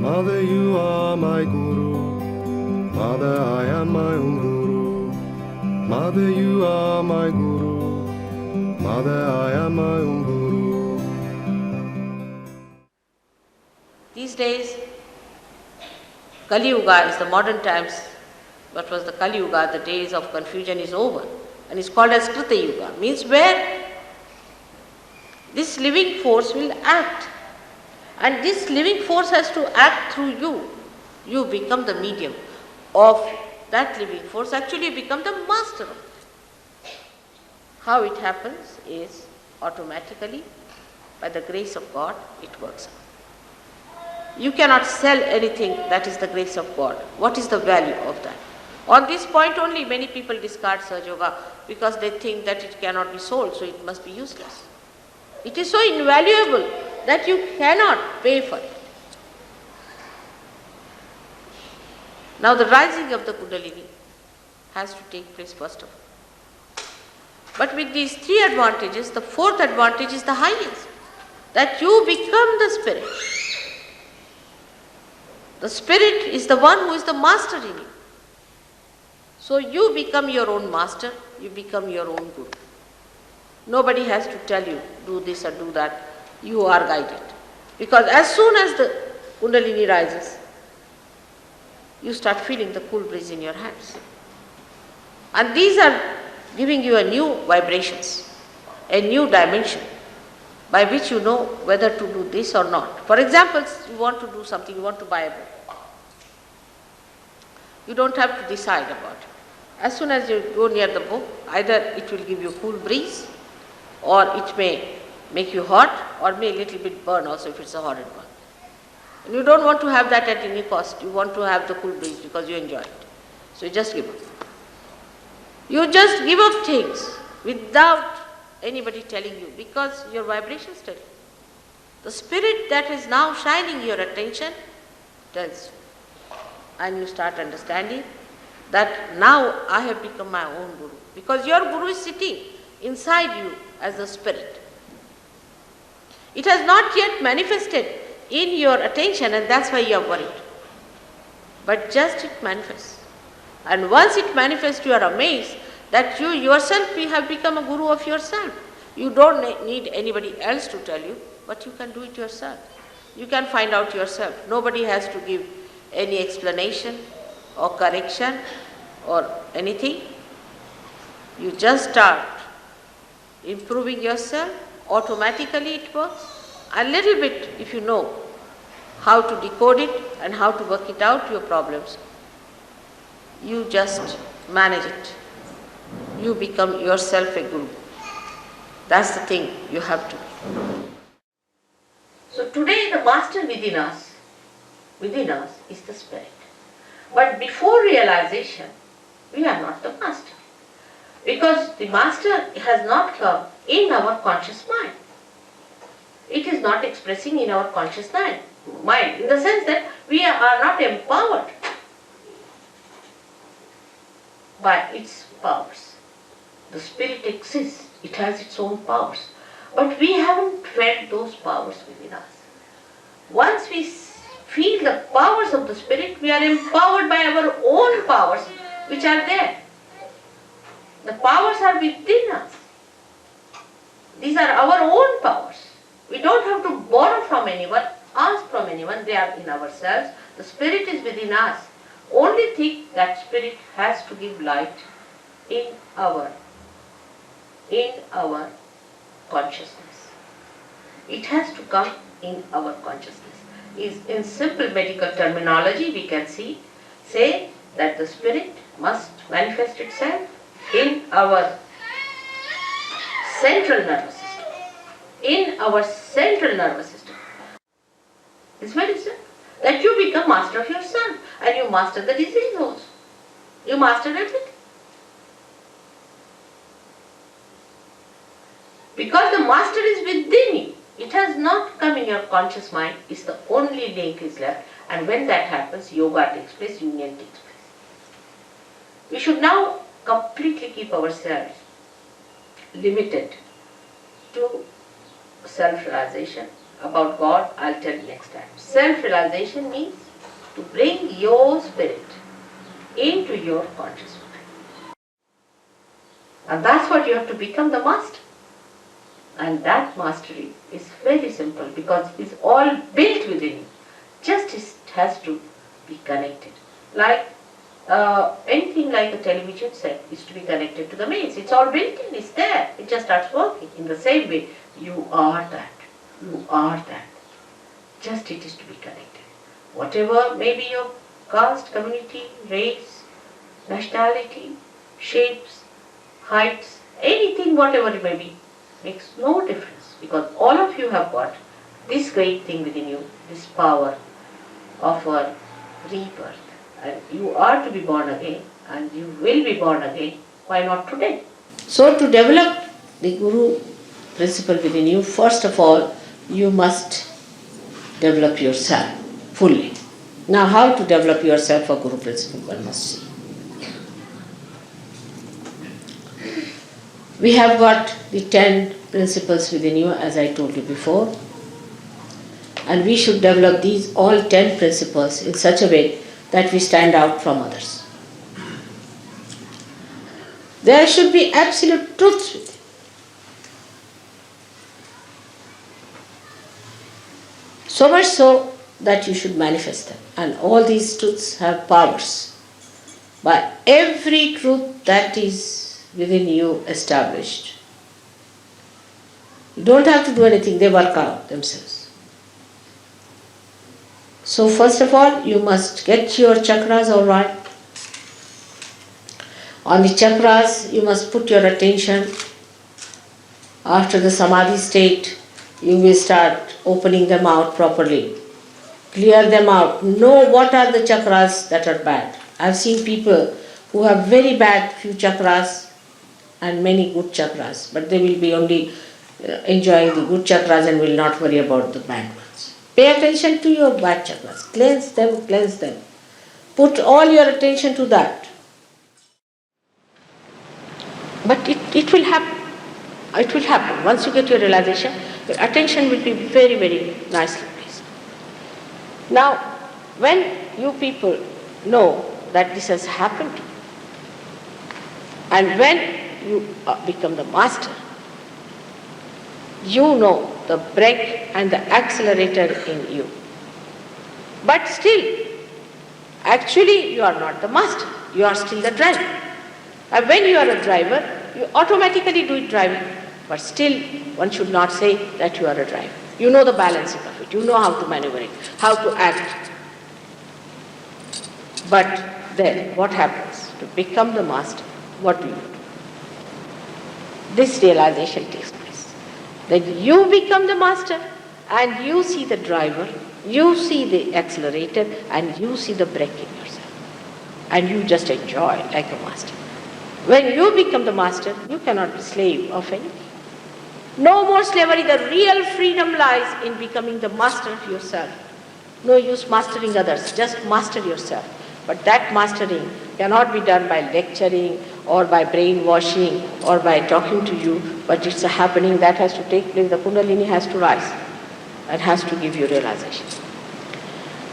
Mother, you are my guru. Mother, I am my own guru. Mother, you are my guru. Mother, I am my own guru. These days, Kali Yuga is the modern times. What was the Kali Yuga? The days of confusion is over, and it's called as Krita Yuga. Means where this living force will act, and this living force has to act through you. You become the medium of that living force. Actually, you become the master of it. How it happens is automatically, by the grace of God, it works out. You cannot sell anything that is the grace of God. What is the value of that? On this point only, many people discard Sahaja Yoga because they think that it cannot be sold, so it must be useless. It is so invaluable that you cannot pay for it. Now the rising of the Kundalini has to take place first of all. But with these three advantages, the fourth advantage is the highest, that you become the spirit. The spirit is the one who is the master in you. So you become your own master, you become your own guru. Nobody has to tell you, do this or do that. You are guided. Because as soon as the Kundalini rises, you start feeling the cool breeze in your hands. And these are giving you a new vibrations, a new dimension, by which you know whether to do this or not. For example, you want to do something, you want to buy a book. You don't have to decide about it. As soon as you go near the book, either it will give you a cool breeze, or it may make you hot, or may a little bit burn also if it's a horrid one. And you don't want to have that at any cost. You want to have the cool breeze because you enjoy it. So you just give up. You just give up things without anybody telling you, because your vibrations tell you. The spirit that is now shining your attention tells you. And you start understanding that now I have become my own guru. Because your guru is sitting inside you as a spirit. It has not yet manifested in your attention, and that's why you are worried. But just it manifests. And once it manifests, you are amazed that you yourself have become a guru of yourself. You don't need anybody else to tell you, but you can do it yourself. You can find out yourself. Nobody has to give any explanation or correction or anything. You just start improving yourself. Automatically it works. A little bit, if you know how to decode it and how to work it out, your problems, you just manage it. You become yourself a guru. That's the thing you have to be. So today the master within us is the spirit. But before realization, we are not the master. Because the master has not come in our conscious mind. It is not expressing in our conscious mind, in the sense that we are not empowered by its powers. The spirit exists, it has its own powers. But we haven't felt those powers within us. Once we feel the powers of the spirit, we are empowered by our own powers which are there. The powers are within us. These are our own powers. We don't have to borrow from anyone, ask from anyone, they are in ourselves. The spirit is within us. Only thing, that spirit has to give light in our consciousness. It has to come in our consciousness. In simple medical terminology, we can say that the spirit must manifest itself in our central nervous system. In our central nervous system. It's very simple. That you become master of yourself, and you master the disease also. You master everything. Because the master is within you. It has not come in your conscious mind. It's the only link is left. And when that happens, yoga takes place, union takes place. We should now completely keep ourselves limited to self-realization, about God, I'll tell you next time. Self-realization means to bring your spirit into your conscious mind. And that's what you have to become, the master. And that mastery is very simple because it's all built within you. Just it has to be connected. Like anything like a television set is to be connected to the mains. It's all built in, it's there. It just starts working. In the same way, you are that. You are that. Just it is to be connected. Whatever may be your caste, community, race, nationality, shapes, heights, anything, whatever it may be, makes no difference because all of you have got this great thing within you, this power of a rebirth. And you are to be born again and you will be born again. Why not today? So to develop the Guru principle within you, first of all, you must develop yourself fully. Now how to develop yourself for Guru principle, one must see. We have got the 10 principles within you, as I told you before, and we should develop these all 10 principles in such a way that we stand out from others. There should be absolute truth with you. So much so that you should manifest them. And all these truths have powers. By every truth that is within you established, you don't have to do anything, they work out themselves. So first of all, you must get your chakras all right. On the chakras, you must put your attention. After the samadhi state, you will start opening them out properly. Clear them out. Know what are the chakras that are bad. I've seen people who have very bad few chakras and many good chakras, but they will be only enjoying the good chakras and will not worry about the bad ones. Pay attention to your bad chakras. Cleanse them, cleanse them. Put all your attention to that. But it will happen. It will happen. Once you get your realization, your attention will be very, very nicely placed. Now, when you people know that this has happened to you, and when you become the master, you know the brake and the accelerator in you. But still, actually you are not the master, you are still the driver. And when you are a driver, you automatically do it driving, but still one should not say that you are a driver. You know the balancing of it, you know how to maneuver it, how to act. But then what happens? To become the master, what do you do? This realization takes place. Then you become the master and you see the driver, you see the accelerator and you see the brake in yourself. And you just enjoy like a master. When you become the master, you cannot be slave of anything. No more slavery. The real freedom lies in becoming the master of yourself. No use mastering others, just master yourself. But that mastering cannot be done by lecturing or by brainwashing or by talking to you, but it's a happening that has to take place. The Kundalini has to rise and has to give you realization.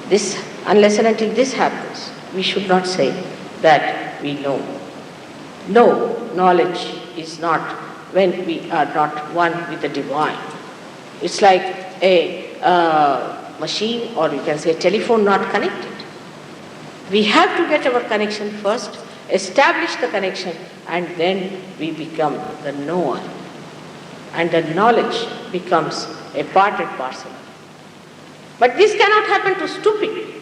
This, unless and until this happens, we should not say that we know. No, knowledge is not when we are not one with the divine. It's like a machine, or you can say telephone not connected. We have to get our connection first, establish the connection, and then we become the knower. And the knowledge becomes a part and parcel. But this cannot happen to stupid.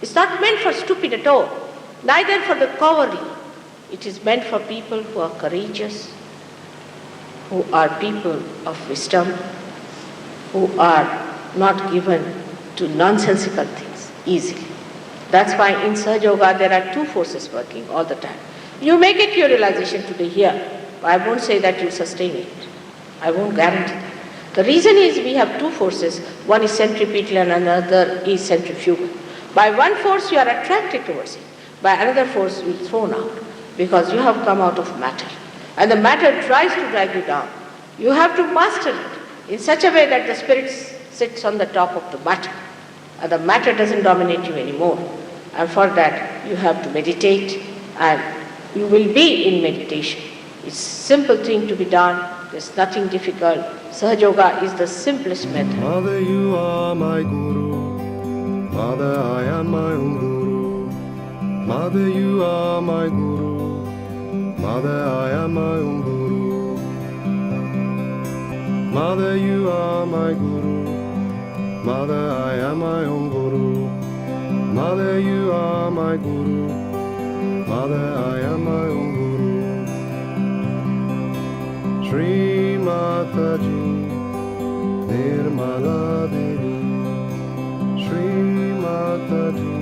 It's not meant for stupid at all, neither for the cowardly. It is meant for people who are courageous, who are people of wisdom, who are not given to nonsensical things easily. That's why in Sahaja Yoga there are two forces working all the time. You may get your realization today here, but I won't say that you'll sustain it. I won't guarantee that. The reason is we have two forces. One is centripetal and another is centrifugal. By one force you are attracted towards it. By another force you are thrown out because you have come out of matter. And the matter tries to drag you down. You have to master it in such a way that the spirits sits on the top of the matter. And the matter doesn't dominate you anymore. And for that, you have to meditate, and you will be in meditation. It's a simple thing to be done. There's nothing difficult. Sahaja Yoga is the simplest method. Mother, you are my guru. Mother, I am my own guru. Mother, you are my guru. Mother, I am my own guru. Mother, you are my guru. Mother, I am my own guru. Mother, you are my guru. Mother, I am my own guru. Shri Mataji, Nirmala Devi. Shri Mataji.